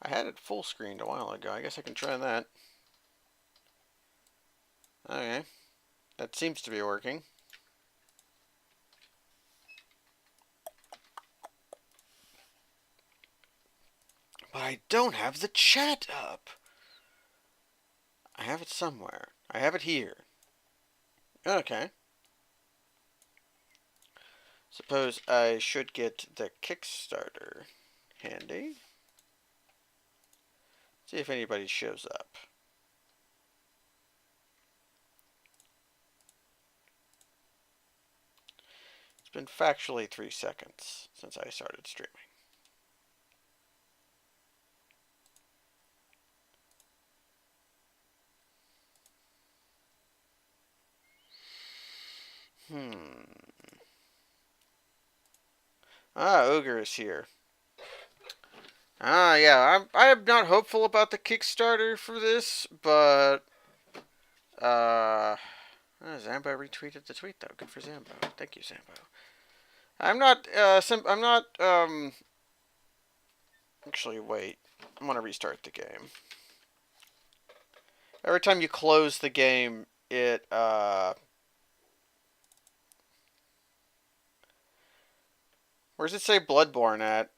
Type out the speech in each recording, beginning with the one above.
I had it full screened a while ago. I guess I can try that. Okay. That seems to be working. But I don't have the chat up. I have it somewhere. I have it here. Okay. Suppose I should get the Kickstarter handy. See if anybody shows up. It's been factually 3 seconds since I started streaming. Ogre is here. Yeah, I'm not hopeful about the Kickstarter for this, but Zambo retweeted the tweet though. Good for Zambo. Thank you, Zambo. I'm not actually wait. I'm gonna restart the game. Every time you close the game, it where's it say Bloodborne at?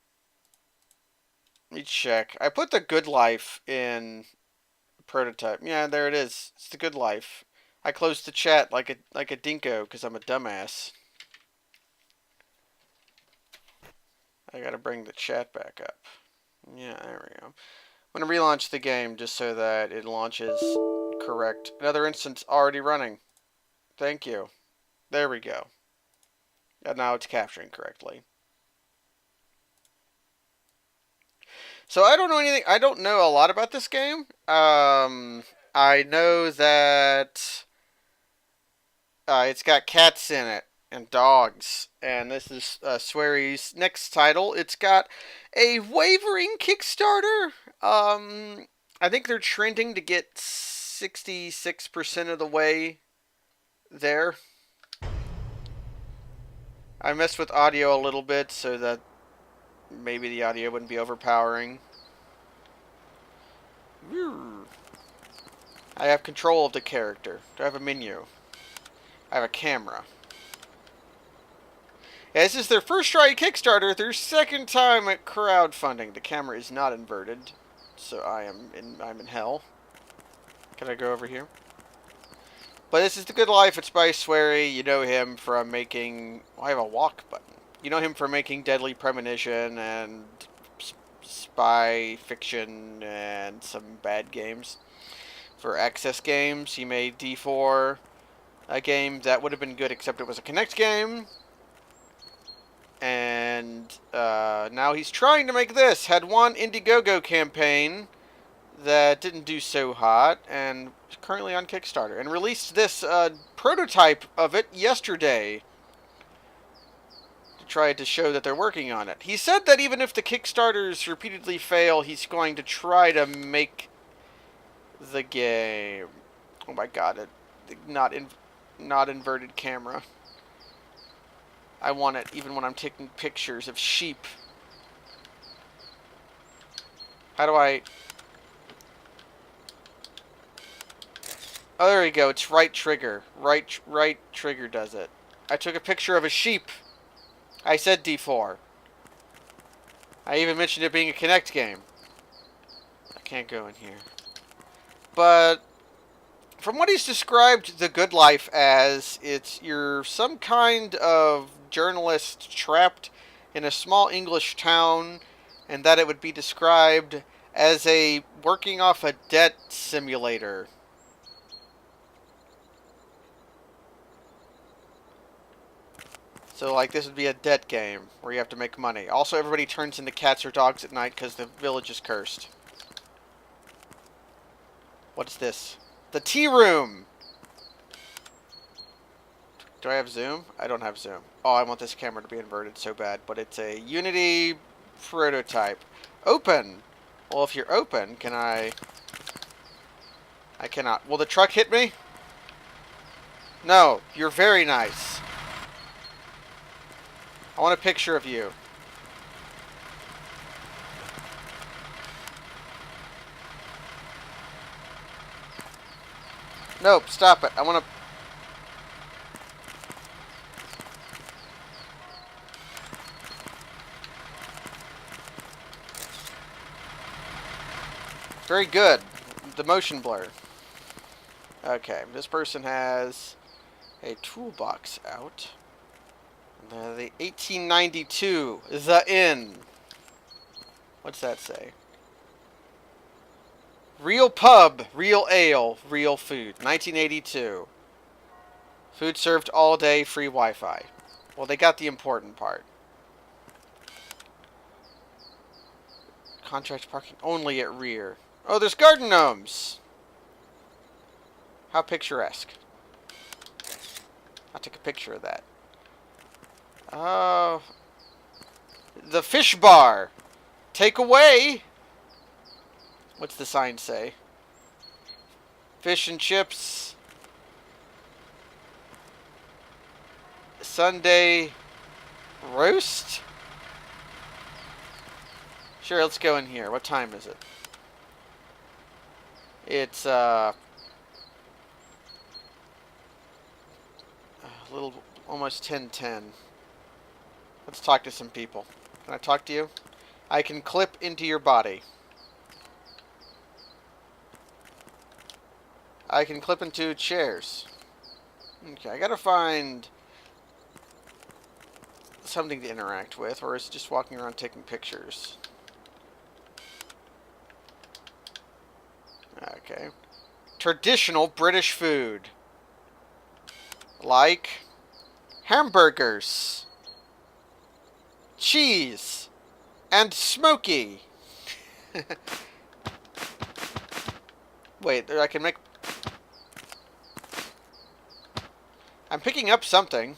Let me check. I put the Good Life in prototype. Yeah, there it is. It's the Good Life. I closed the chat like a dinko because I'm a dumbass. I gotta bring the chat back up. Yeah, there we go. I'm gonna relaunch the game just so that it launches correct. Another instance already running. Thank you. There we go. And now it's capturing correctly. So I don't know anything. I don't know a lot about this game. I know that it's got cats in it and dogs. And this is Swery's next title. It's got a wavering Kickstarter. I think they're trending to get 66% of the way there. I messed with audio a little bit so that maybe the audio wouldn't be overpowering. I have control of the character. Do I have a menu? I have a camera. Yeah, this is their first try at Kickstarter, their second time at crowdfunding. The camera is not inverted, so I'm in hell. Can I go over here? But this is The Good Life. It's by Swery. You know him from making... I have a walk button. You know him from making Deadly Premonition and Spy Fiction and some bad games. For Access Games, he made D4, a game that would have been good except it was a Kinect game. And now he's trying to make this. Had one Indiegogo campaign that didn't do so hot, and is currently on Kickstarter. And released this prototype of it yesterday to try to show that they're working on it. He said that even if the Kickstarters repeatedly fail, he's going to try to make the game. Oh my god, not inverted camera. I want it even when I'm taking pictures of sheep. How do I... Oh, there we go. It's right trigger. Right trigger does it. I took a picture of a sheep. I said D4. I even mentioned it being a Kinect game. I can't go in here. But from what he's described The Good Life as, you're some kind of journalist trapped in a small English town, and that it would be described as a working off a debt simulator. So, like, this would be a debt game where you have to make money. Also, everybody turns into cats or dogs at night because the village is cursed. What's this? The tea room! Do I have zoom? I don't have zoom. Oh, I want this camera to be inverted so bad, but it's a Unity prototype. Open! Well, if you're open, can I... I cannot. Will the truck hit me? No, you're very nice. I want a picture of you. Nope, stop it. I want to... Very good. The motion blur. Okay, this person has a toolbox out. The 1892, The Inn. What's that say? Real pub, real ale, real food. 1982. Food served all day, free Wi-Fi. Well, they got the important part. Contract parking only at rear. Oh, there's garden gnomes! How picturesque. I'll take a picture of that. Oh. The fish bar. Take away. What's the sign say? Fish and chips. Sunday roast? Sure, let's go in here. What time is it? It's, a little, almost 10:10. Let's talk to some people. Can I talk to you? I can clip into your body. I can clip into chairs. Okay, I gotta find something to interact with, or is it just walking around taking pictures? Okay. Traditional British food. Like hamburgers, cheese, and smoky. Wait, I can make... I'm picking up something.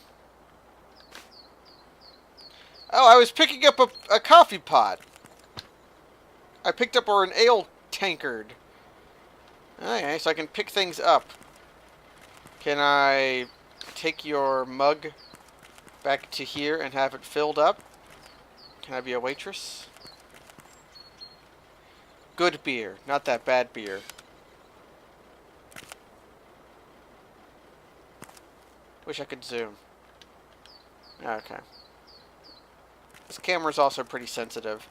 Oh, I was picking up a coffee pot. I picked up an ale tankard. Okay, so I can pick things up. Can I take your mug back to here and have it filled up? Can I be a waitress? Good beer, not that bad beer. Wish I could zoom. Okay. This camera's also pretty sensitive,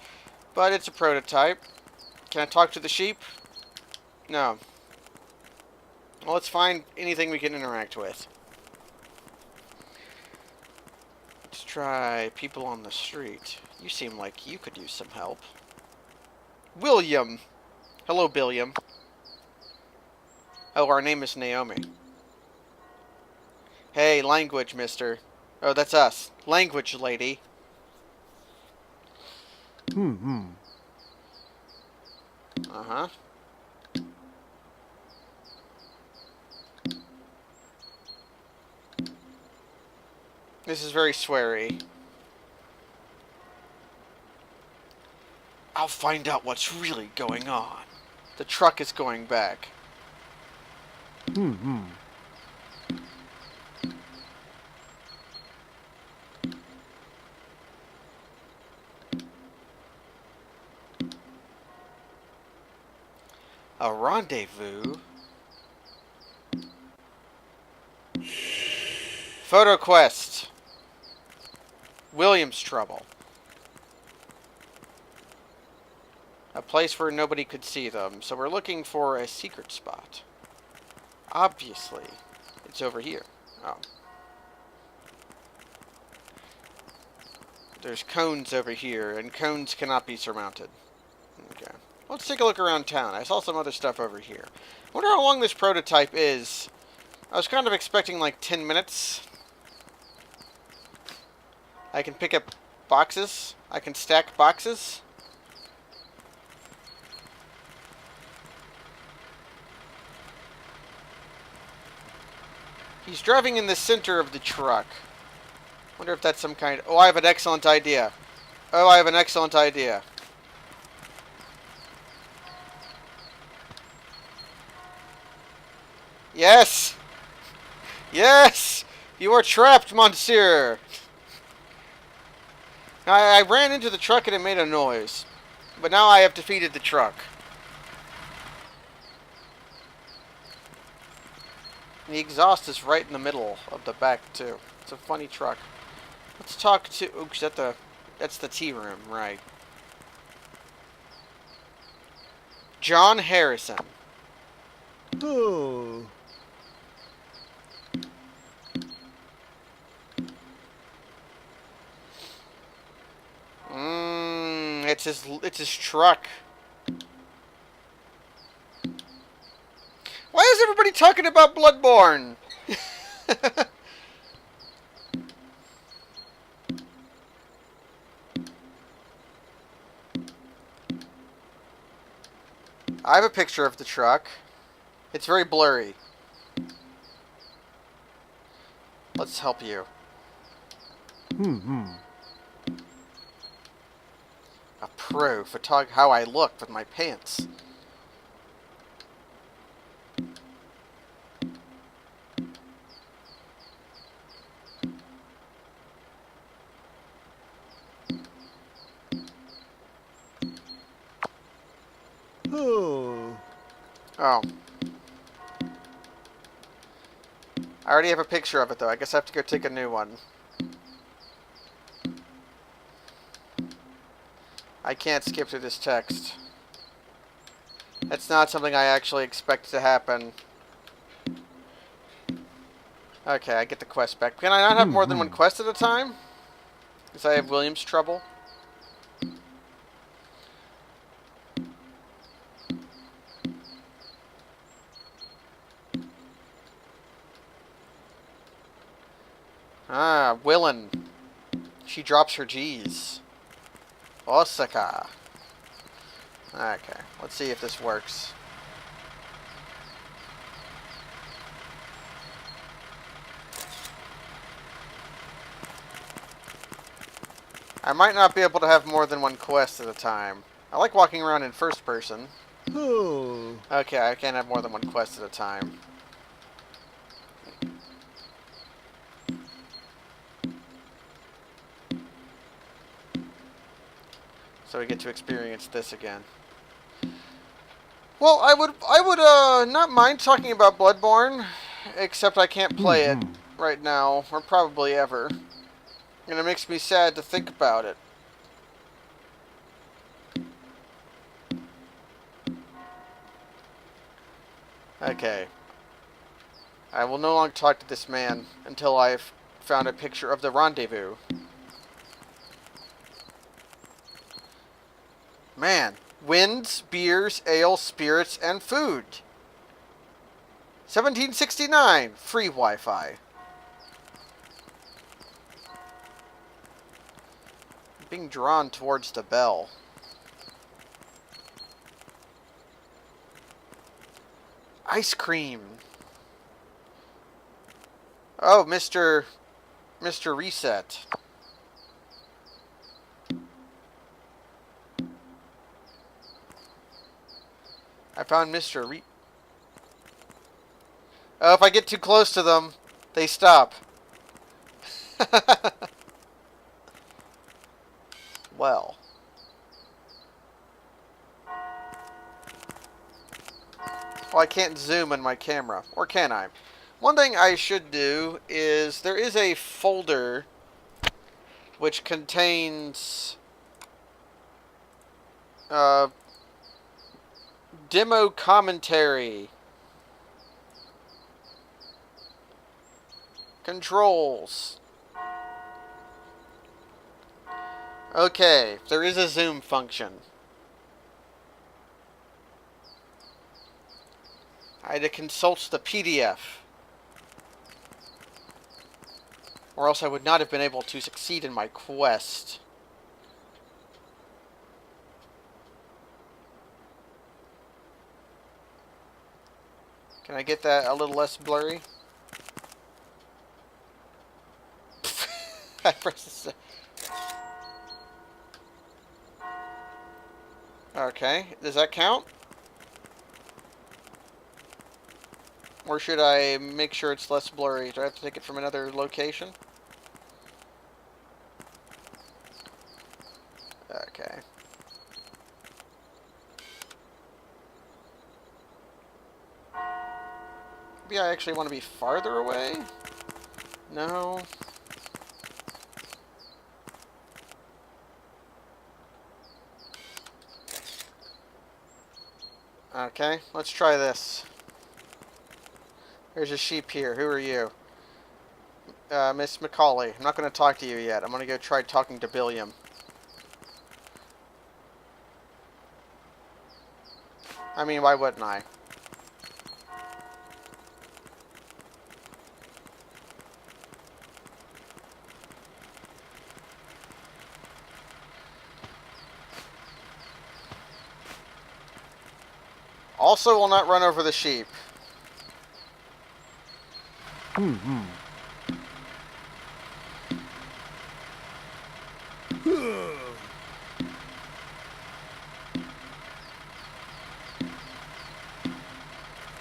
but it's a prototype. Can I talk to the sheep? No. Well, let's find anything we can interact with. Let's try people on the street. You seem like you could use some help. William! Hello, Billiam. Oh, our name is Naomi. Hey, language, mister. Oh, that's us. Language, lady. Uh-huh. This is very sweary. I'll find out what's really going on. The truck is going back. A rendezvous? Photo quest. William's trouble. A place where nobody could see them, so we're looking for a secret spot. Obviously, it's over here. Oh. There's cones over here, and cones cannot be surmounted. Okay. Let's take a look around town. I saw some other stuff over here. I wonder how long this prototype is. I was kind of expecting like 10 minutes. I can pick up boxes. I can stack boxes. He's driving in the center of the truck. Wonder if that's some kind... Oh, I have an excellent idea. Oh, I have an excellent idea. Yes! Yes! You are trapped, monsieur! I ran into the truck and it made a noise. But now I have defeated the truck. The exhaust is right in the middle of the back, too. It's a funny truck. Let's talk to... Oops, that's the tea room, right. John Harrison. Oh. It's his truck. Why is everybody talking about Bloodborne? I have a picture of the truck. It's very blurry. Let's help you. A pro photog. How I look with my pants. Oh. Oh. I already have a picture of it, though. I guess I have to go take a new one. I can't skip through this text. That's not something I actually expect to happen. Okay, I get the quest back. Can I not have more than one quest at a time? Because I have Williams trouble. Ah, Willin. She drops her G's. Osaka. Okay, let's see if this works. I might not be able to have more than one quest at a time. I like walking around in first person. Oh. Okay, I can't have more than one quest at a time. So we get to experience this again. Well, I would not mind talking about Bloodborne, except I can't play it right now, or probably ever. And it makes me sad to think about it. Okay. I will no longer talk to this man until I've found a picture of the rendezvous. Man. Winds, beers, ale, spirits, and food. 1769. Free Wi-Fi. Being drawn towards the bell. Ice cream. Oh, Mr. Reset. I found Mr. Oh, if I get too close to them, they stop. Well. Well, I can't zoom in my camera. Or can I? One thing I should do is there is a folder which contains demo commentary, controls. Okay, there is a zoom function. I had to consult the PDF. Or else I would not have been able to succeed in my quest. Can I get that a little less blurry? I pressed Okay, does that count? Or should I make sure it's less blurry? Do I have to take it from another location? Okay. Maybe I actually want to be farther away? No. Okay, let's try this. There's a sheep here. Who are you? Miss Macaulay. I'm not going to talk to you yet. I'm going to go try talking to Billiam. I mean, why wouldn't I? Also will not run over the sheep.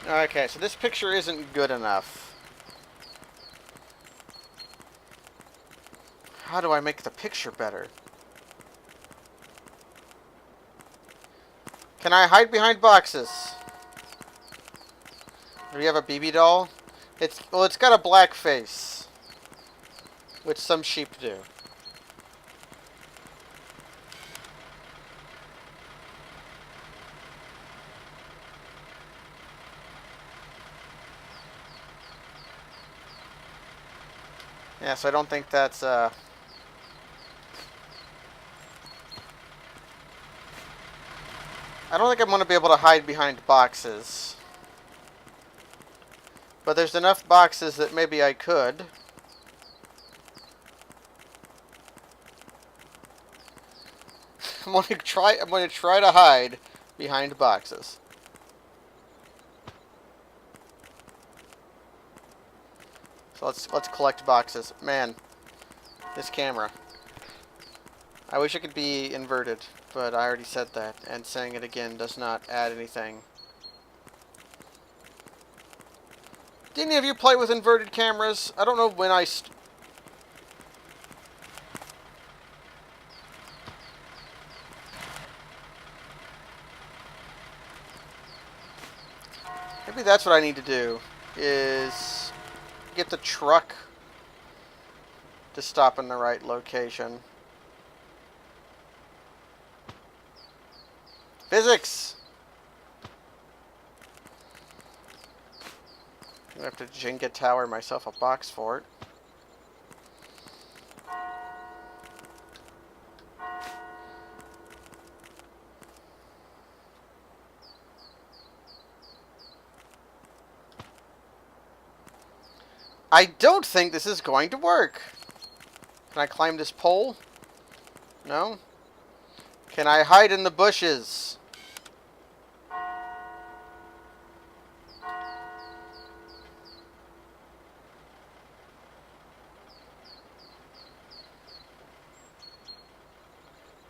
Okay, so this picture isn't good enough. How do I make the picture better? Can I hide behind boxes? Do we have a BB doll? It's got a black face, which some sheep do. Yeah, so I don't think that's I don't think I'm going to be able to hide behind boxes. But there's enough boxes that maybe I could. I'm going to try to hide behind boxes. So let's collect boxes. Man, this camera. I wish it could be inverted, but I already said that, and saying it again does not add anything. Did any of you play with inverted cameras? I don't know when maybe that's what I need to do, is get the truck to stop in the right location. Physics! I'm gonna have to Jenga tower myself a box for it. I don't think this is going to work. Can I climb this pole? No? Can I hide in the bushes?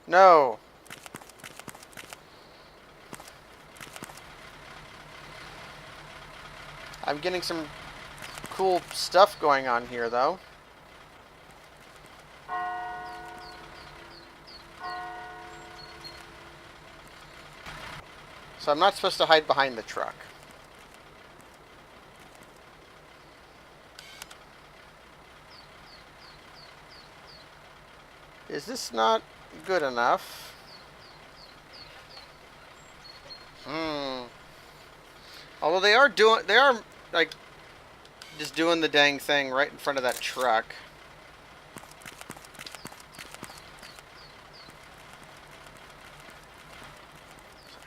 No. I'm getting some cool stuff going on here, though. So I'm not supposed to hide behind the truck. Is this not good enough? Although they are like just doing the dang thing right in front of that truck.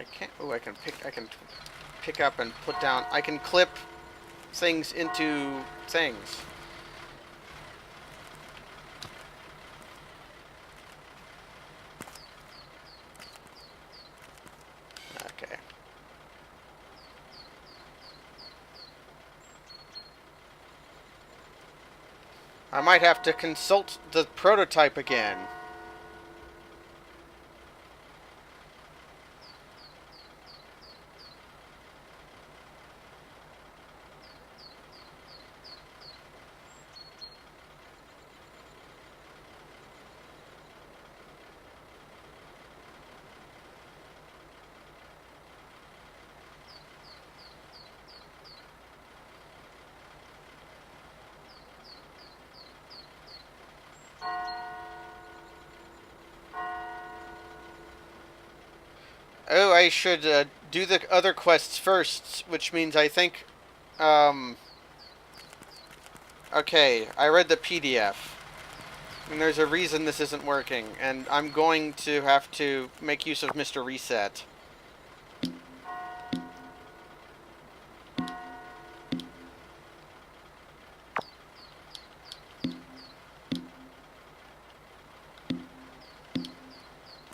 I can't. Oh, I can pick up and put down. I can clip things into things. Okay. I might have to consult the prototype again. Oh, I should do the other quests first, which means I think... Okay, I read the PDF. And there's a reason this isn't working, and I'm going to have to make use of Mr. Reset.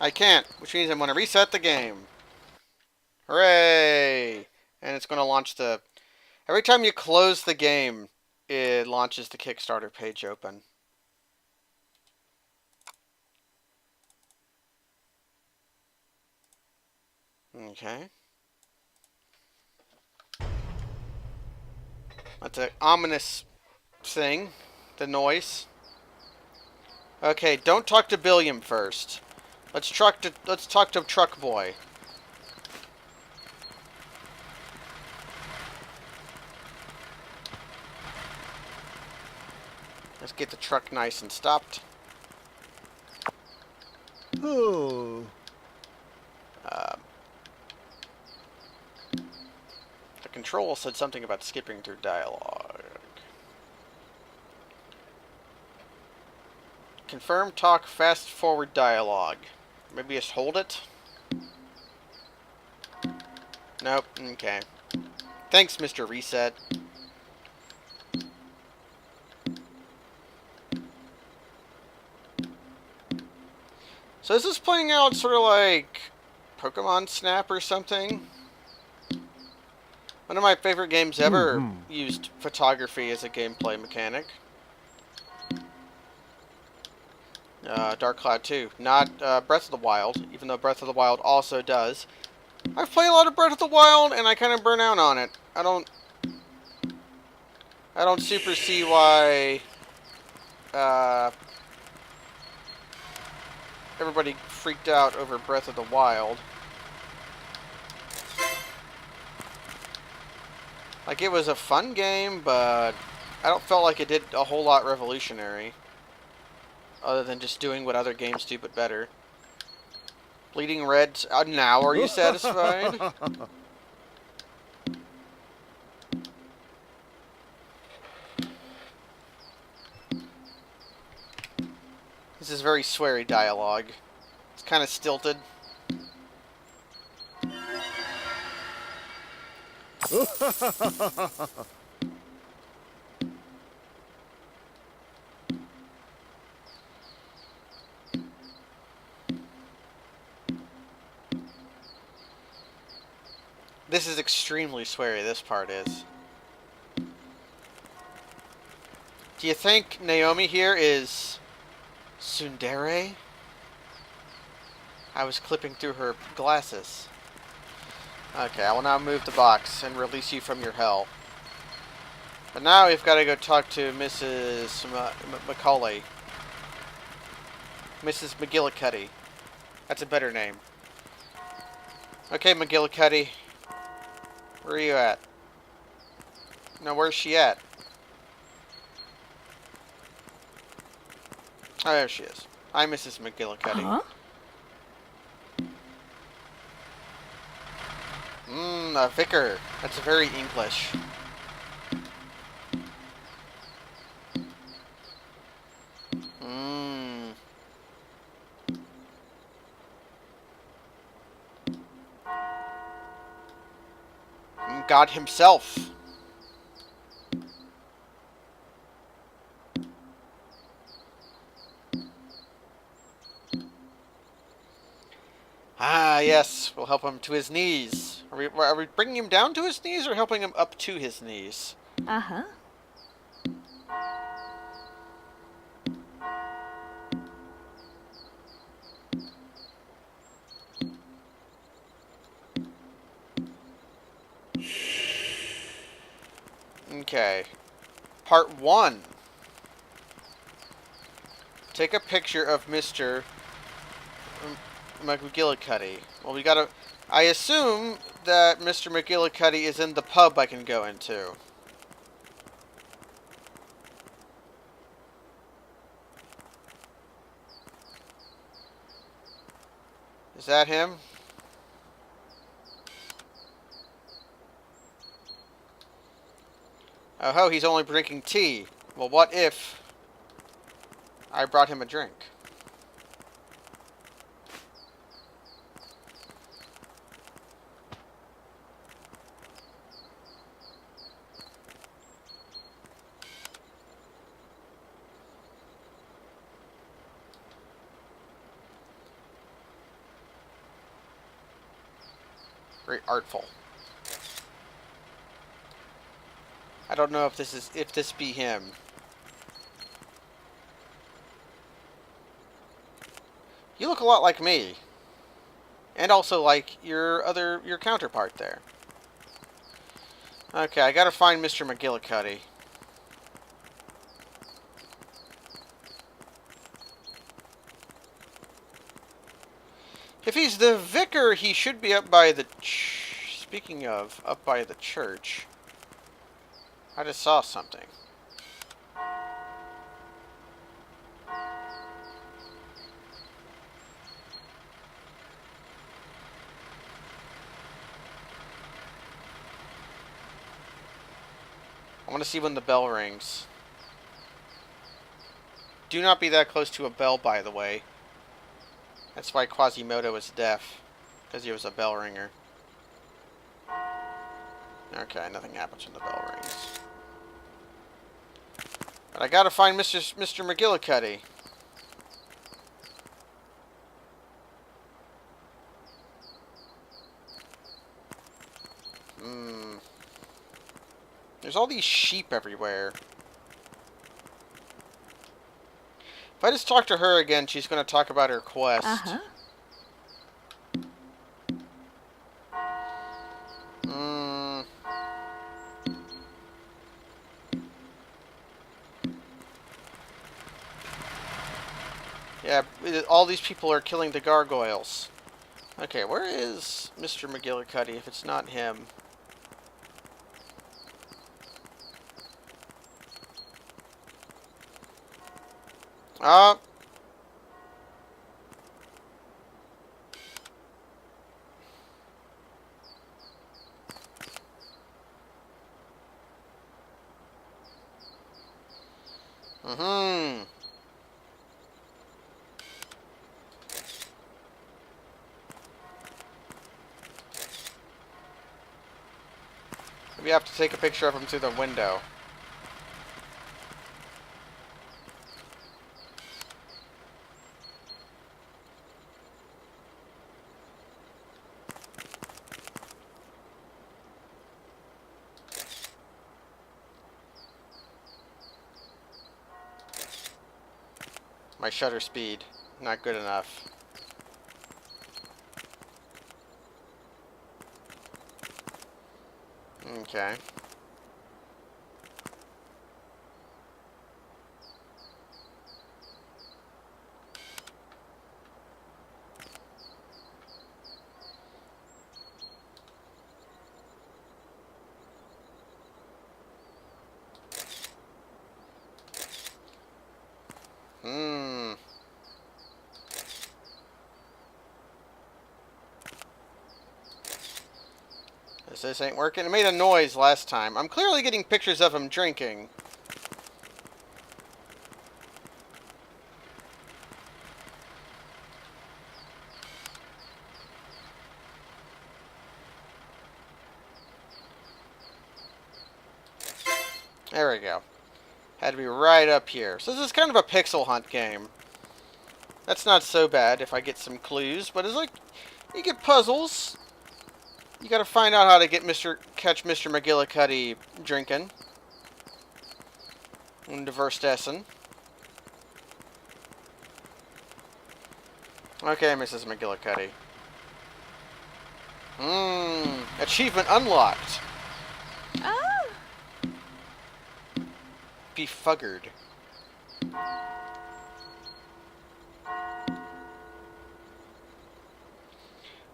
I can't, which means I'm going to reset the game. Hooray! And it's going to launch the... Every time you close the game, it launches the Kickstarter page open. Okay. That's an ominous thing. The noise. Okay, don't talk to Billiam first. Let's talk to Truck Boy. Let's get the truck nice and stopped. Oh. The control said something about skipping through dialogue. Confirm, talk, fast forward dialogue. Maybe just hold it? Nope, okay. Thanks, Mr. Reset. So this is playing out sort of like Pokemon Snap or something. One of my favorite games ever used photography as a gameplay mechanic. Dark Cloud 2. Not Breath of the Wild, even though Breath of the Wild also does. I've played a lot of Breath of the Wild, and I kind of burn out on it. I don't super see why everybody freaked out over Breath of the Wild. Like, it was a fun game, but I don't feel like it did a whole lot revolutionary. Other than just doing what other games do, but better. Bleeding Red. Now are you satisfied? This is very sweary dialogue. It's kind of stilted. This is extremely sweary, this part is. Do you think Naomi here is tsundere? I was clipping through her glasses. Okay, I will now move the box and release you from your hell. But now we've got to go talk to Mrs. Macaulay. Mrs. McGillicuddy. That's a better name. Okay, McGillicuddy. Where are you at? No, where's she at? Oh, there she is. Hi, Mrs. McGillicuddy. Huh? A vicar. That's very English. God himself. Ah, yes. We'll help him to his knees. Are we bringing him down to his knees or helping him up to his knees? Uh-huh. Okay. Part 1. Take a picture of Mr. McGillicuddy. Well, we gotta... I assume that Mr. McGillicuddy is in the pub I can go into. Is that him? Oh ho, he's only drinking tea. Well, what if I brought him a drink? Very artful. I don't know if this be him. You look a lot like me. And also like your counterpart there. Okay, I gotta find Mr. McGillicuddy. If he's the vicar, he should be up by the... Speaking of, up by the church. I just saw something. I want to see when the bell rings. Do not be that close to a bell, by the way. That's why Quasimodo is deaf. Because he was a bell ringer. Okay, nothing happens when the bell rings. But I gotta find Mr. McGillicuddy. There's all these sheep everywhere. If I just talk to her again, she's going to talk about her quest. Uh-huh. Yeah, all these people are killing the gargoyles. Okay, where is Mr. McGillicuddy if it's not him? Ah. We have to take a picture of him through the window. My shutter speed, not good enough. Okay. This ain't working. It made a noise last time. I'm clearly getting pictures of him drinking. There we go. Had to be right up here. So this is kind of a pixel hunt game. That's not so bad if I get some clues, but it's like you get puzzles. You gotta find out how to catch Mr. McGillicuddy drinking. And Verstessen. Okay, Mrs. McGillicuddy. Achievement unlocked. Oh. Befuggered.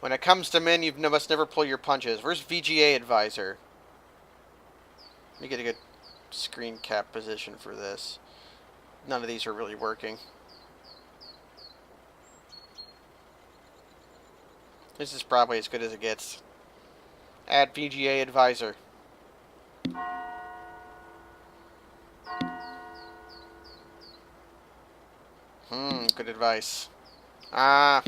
When it comes to men, you must never pull your punches. Where's VGA advisor? Let me get a good screen cap position for this. None of these are really working. This is probably as good as it gets. Add VGA advisor. Good advice. Ah,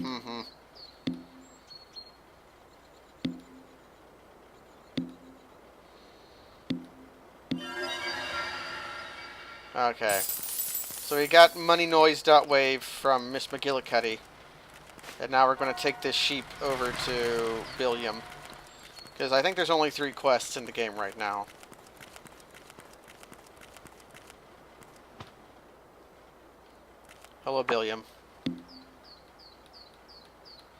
Okay. So we got money noise dot wave from Miss McGillicuddy. And now we're going to take this sheep over to Billiam. Because I think there's only 3 quests in the game right now. Hello, Billiam.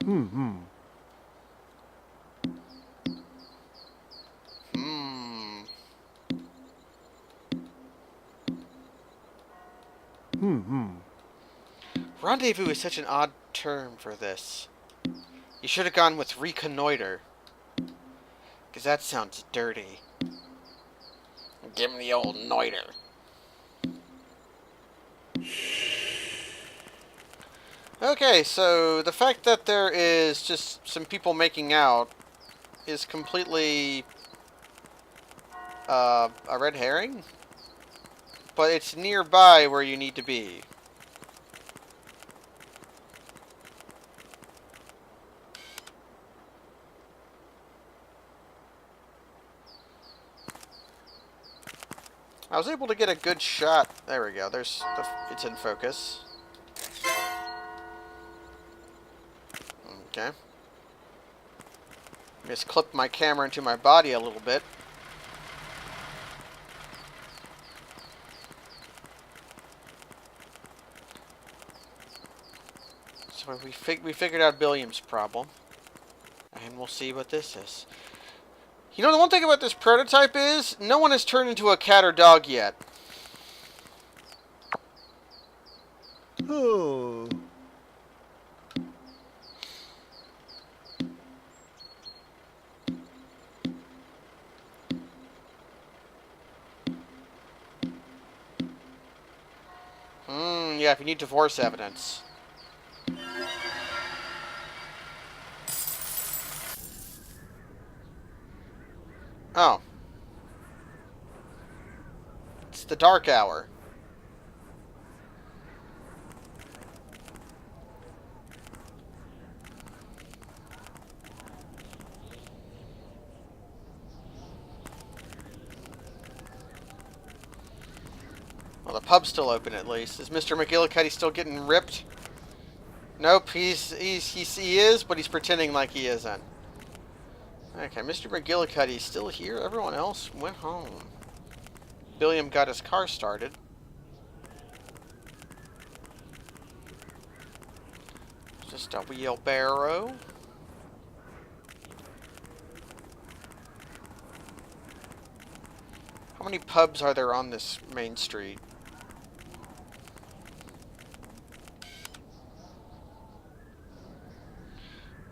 Hmm. Hmm. Hmm. Rendezvous is such an odd term for this. You should have gone with reconnoiter. Because that sounds dirty. Give him the old noiter. Okay, so the fact that there is just some people making out is completely a red herring, but it's nearby where you need to be. I was able to get a good shot. There we go. It's in focus. Okay. Just clipped my camera into my body a little bit. So we figured out Billiam's problem. And we'll see what this is. You know, the one thing about this prototype is, no one has turned into a cat or dog yet. Oh. Yeah, if you need divorce evidence. Oh. It's the dark hour. Well, the pub's still open at least. Is Mr. McGillicuddy still getting ripped? Nope, he is, but he's pretending like he isn't. Okay, Mr. McGillicuddy's still here. Everyone else went home. Billiam got his car started. Just a wheelbarrow. How many pubs are there on this main street?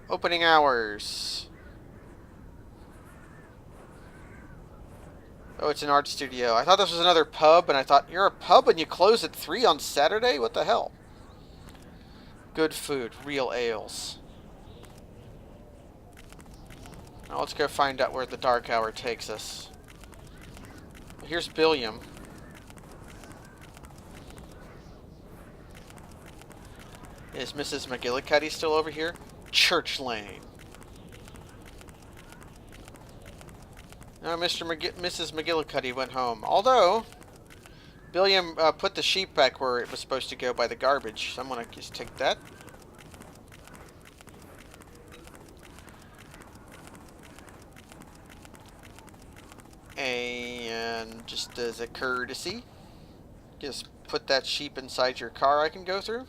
Opening hours. Oh, it's an art studio. I thought this was another pub, and I thought, you're a pub and you close at 3 on Saturday? What the hell? Good food. Real ales. Now let's go find out where the dark hour takes us. Here's Billiam. Is Mrs. McGillicuddy still over here? Church Lane. No, Mrs. McGillicuddy went home. Although, Billiam put the sheep back where it was supposed to go by the garbage. So I'm going to just take that. And just as a courtesy, just put that sheep inside your car I can go through.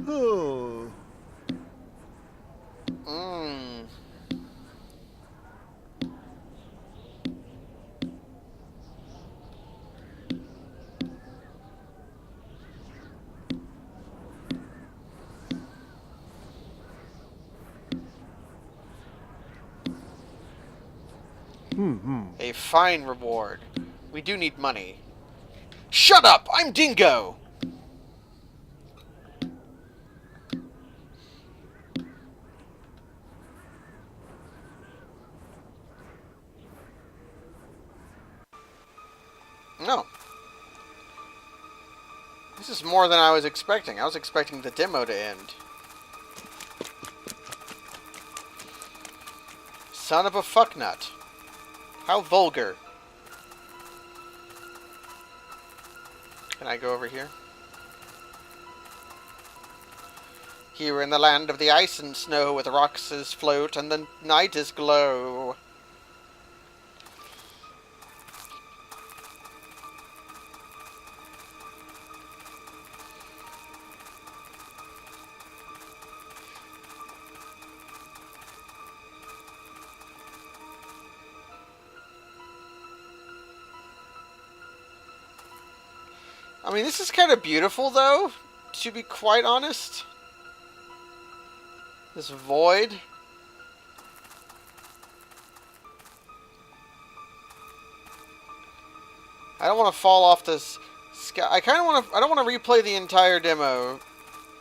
Oh. Mmm. A fine reward. We do need money. Shut up! I'm Dingo! No. This is more than I was expecting. I was expecting the demo to end. Son of a fucknut. How vulgar. Can I go over here? Here in the land of the ice and snow, where the rocks is float and the night is glow. I mean, this is kind of beautiful, though, to be quite honest. This void. I don't want to fall off this sky. I kind of want to. I don't want to replay the entire demo.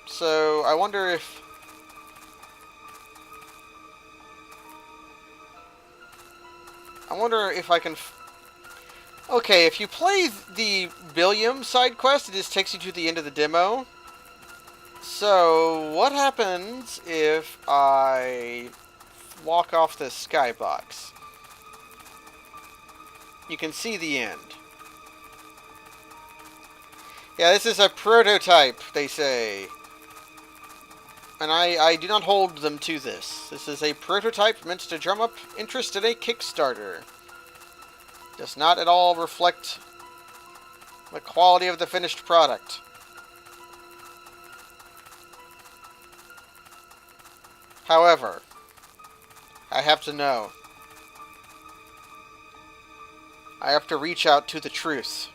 So I wonder if. I wonder if I can. Okay, if you play the Billiam side quest, it just takes you to the end of the demo. So, what happens if I walk off this skybox? You can see the end. Yeah, this is a prototype, they say. And I do not hold them to this. This is a prototype meant to drum up interest in a Kickstarter. Does not at all reflect the quality of the finished product. However, I have to know. I have to reach out to the truth.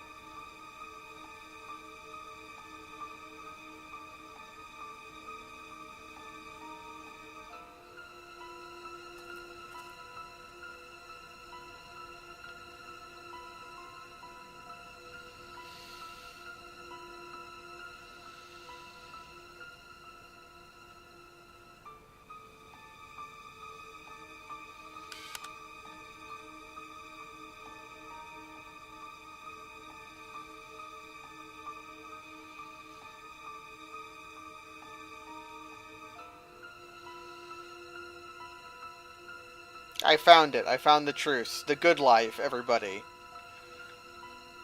I found it. I found the truth. The good life, everybody.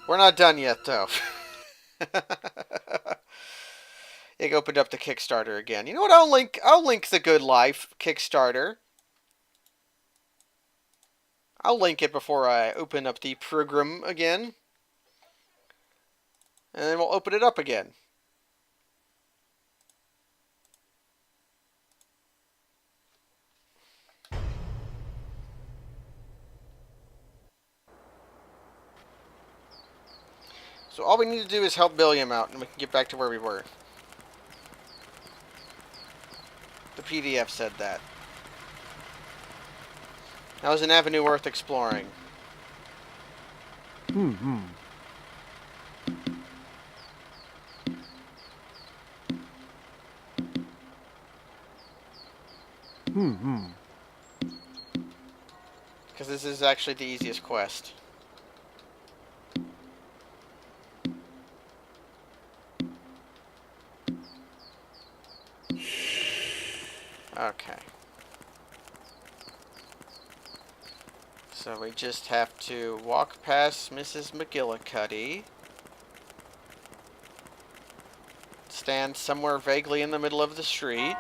We're not done yet, though. It opened up the Kickstarter again. You know what? I'll link the Good Life Kickstarter. I'll link it before I open up the program again. And then we'll open it up again. So all we need to do is help Billiam out, and we can get back to where we were. The PDF said that. That was an avenue worth exploring. Hmm. Hmm. Because this is actually the easiest quest. Okay. So we just have to walk past Mrs. McGillicuddy. Stand somewhere vaguely in the middle of the street.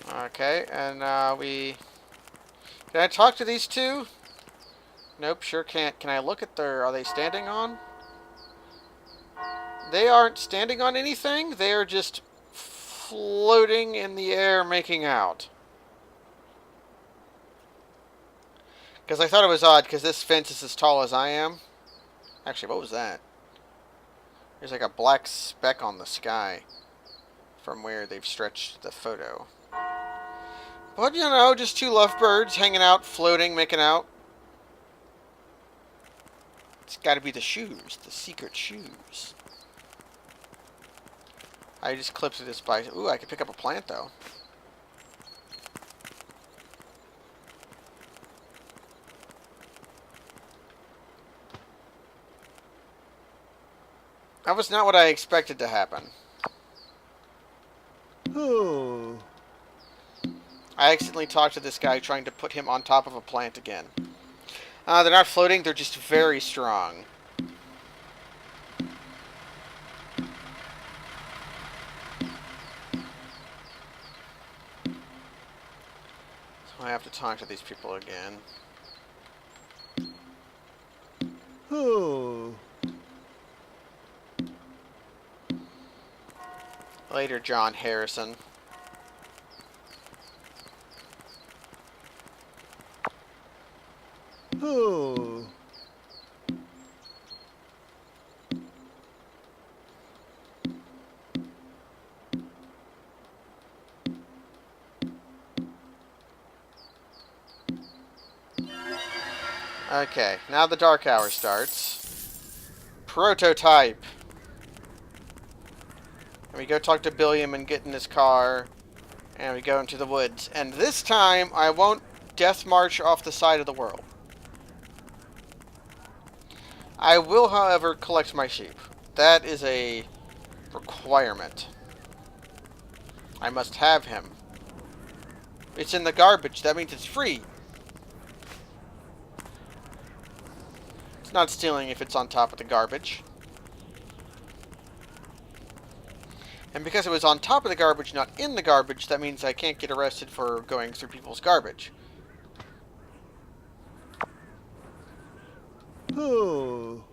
Okay, and we... Can I talk to these two? Nope, sure can't. Can I look at their... Are they standing on? They aren't standing on anything. They are just floating in the air making out. Because I thought it was odd, because this fence is as tall as I am. Actually, what was that? There's like a black speck on the sky from where they've stretched the photo. But, you know, just two lovebirds hanging out, floating, making out. It's got to be the shoes, the secret shoes. I just clipped through this by... Ooh, I could pick up a plant, though. That was not what I expected to happen. Oh. I accidentally talked to this guy trying to put him on top of a plant again. They're not floating, they're just very strong. So I have to talk to these people again. Oh. Later, John Harrison. Oh. Okay, now the dark hour starts. Prototype. And we go talk to Billiam and get in his car. And we go into the woods. And this time, I won't death march off the side of the world. I will, however, collect my sheep. That is a requirement. I must have him. It's in the garbage. That means it's free. It's not stealing if it's on top of the garbage. And because it was on top of the garbage, not in the garbage, that means I can't get arrested for going through people's garbage. Oh.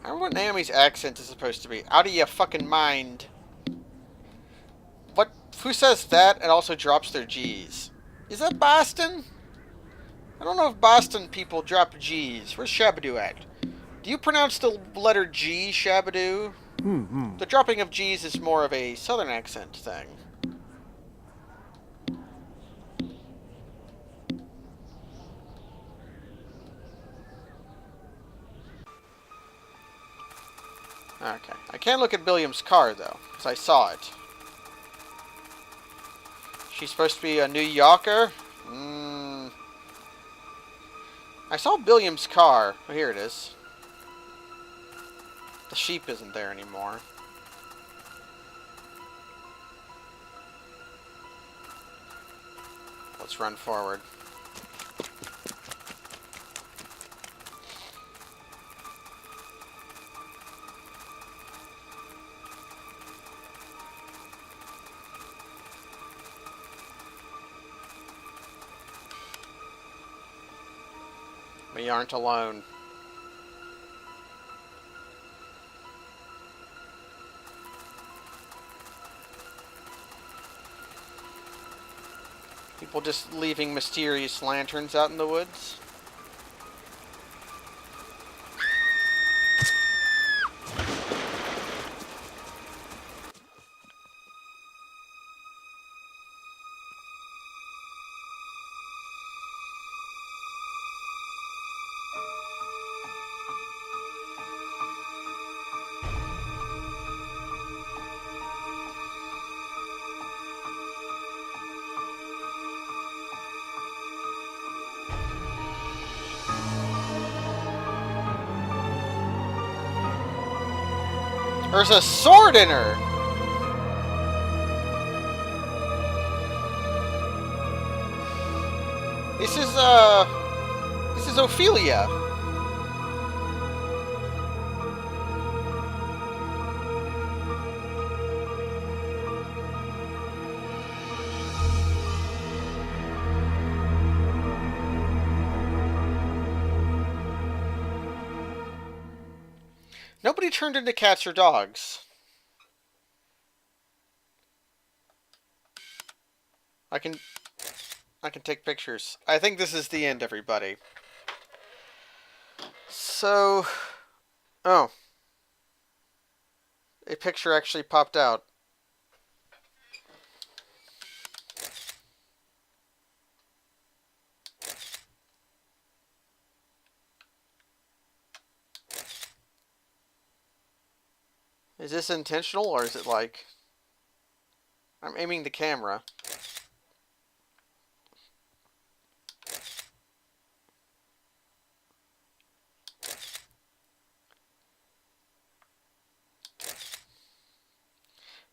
I wonder what Naomi's accent is supposed to be. Out of your fucking mind. What? Who says that and also drops their G's? Is that Boston? I don't know if Boston people drop G's. Where's Shabadoo at? Do you pronounce the letter G, Shabadoo? Hmm. The dropping of G's is more of a southern accent thing. Okay. I can't look at Billiam's car, though, because I saw it. She's supposed to be a New Yorker? I saw Billiam's car. Oh, here it is. The sheep isn't there anymore. Let's run forward. We aren't alone. People just leaving mysterious lanterns out in the woods. There's a sword in her! This is Ophelia. Nobody turned into cats or dogs. I can take pictures. I think this is the end, everybody. So, oh, a picture actually popped out. Is this intentional, or is it like... I'm aiming the camera.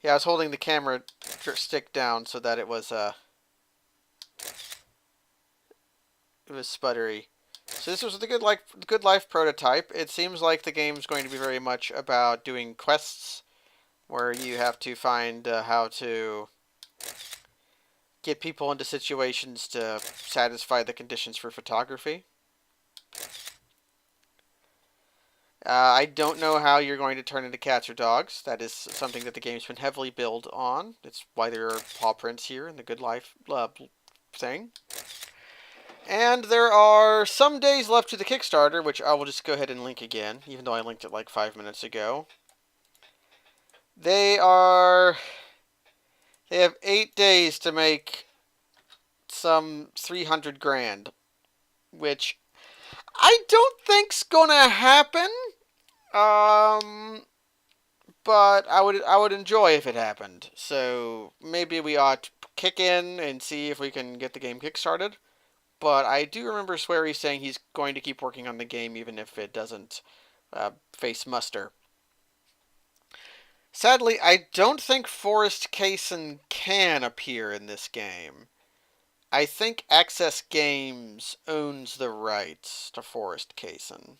Yeah, I was holding the camera stick down so that it was sputtery. So this was the Good Life prototype. It seems like the game's going to be very much about doing quests where you have to find how to get people into situations to satisfy the conditions for photography. I don't know how you're going to turn into cats or dogs. That is something that the game's been heavily built on. That's why there are paw prints here in the Good Life thing. And there are some days left to the Kickstarter, which I will just go ahead and link again, even though I linked it like 5 minutes ago. They have 8 days to make some 300 grand, which I don't think's gonna happen. But I would enjoy if it happened. So maybe we ought to kick in and see if we can get the game kickstarted. But I do remember Swery saying he's going to keep working on the game even if it doesn't face muster. Sadly, I don't think Forrest Kaysen can appear in this game. I think Access Games owns the rights to Forrest Kaysen.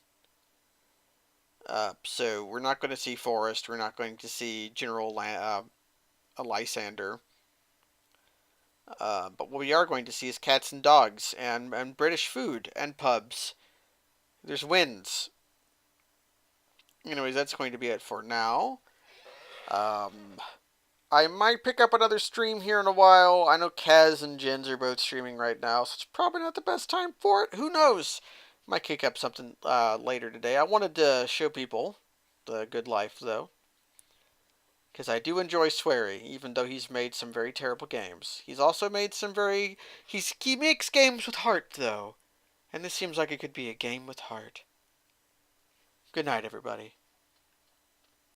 So we're not going to see Forrest. We're not going to see General Lysander. But what we are going to see is cats and dogs and British food and pubs. There's winds. Anyways, that's going to be it for now. I might pick up another stream here in a while. I know Kaz and Jens are both streaming right now, so it's probably not the best time for it. Who knows? Might kick up something later today. I wanted to show people the Good Life, though. Because I do enjoy Swery, even though he's made some very terrible games. He's also made some very... He makes games with heart, though. And this seems like it could be a game with heart. Good night, everybody.